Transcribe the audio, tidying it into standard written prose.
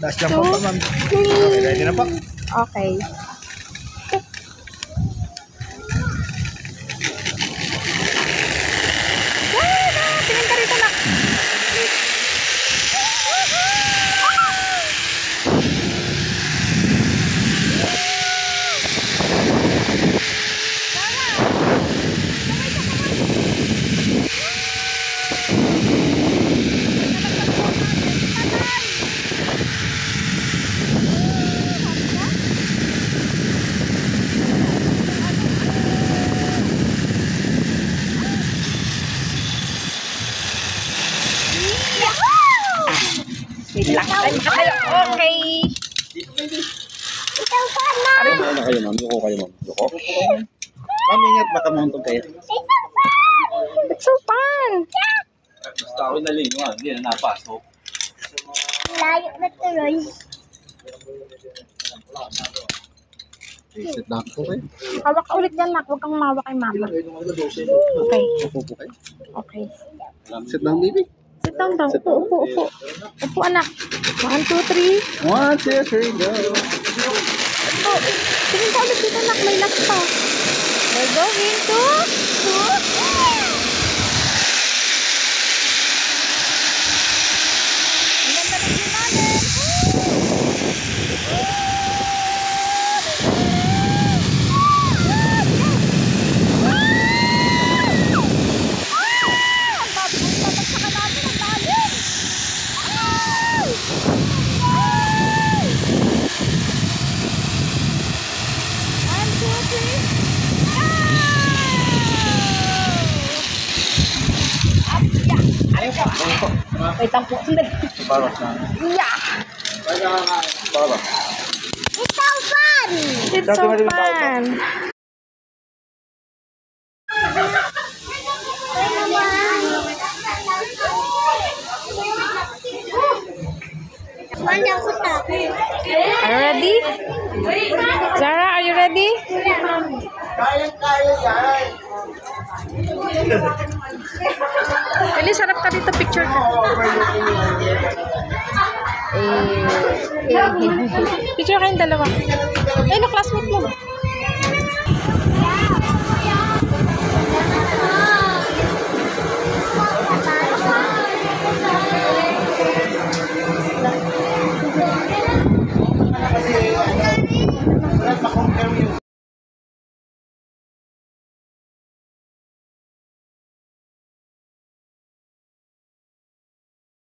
Taas lang po pa, ma'am. Okay, ready na po. Okay. Tingin ka rito, nak. Wait lang. Okay. Ikaw pa na. Ano kayo, ma'am? Yuko kayo, ma'am. Yuko? Ma'am, ingat. Baka mahuntog kayo. It's so fun. Basta ako nalingon, hindi na napasok. Layo na tuloy. Sit down po kayo. Hawak ka ulit dyan, nak. Huwag kang mawak kay mama. Okay. Upo po kayo. Okay. Sit down, baby. Sit down daw. Upo, upo, upo. Upo, anak. 1, 2, 3. 1, 2, 3, go. Upo. Tingin ka ulit dito, nak. May last pa. We're going to... Ang ganda ng view namin. Wait lang po. Sandali. Baros na. Yeah! Baros. It's so fun. It's so fun. Wala ko ta. Are you ready? Zara, are you ready? Elise, harap ka dito. Picture ka. Picture kayong dalawa. Ayun, classmate mo.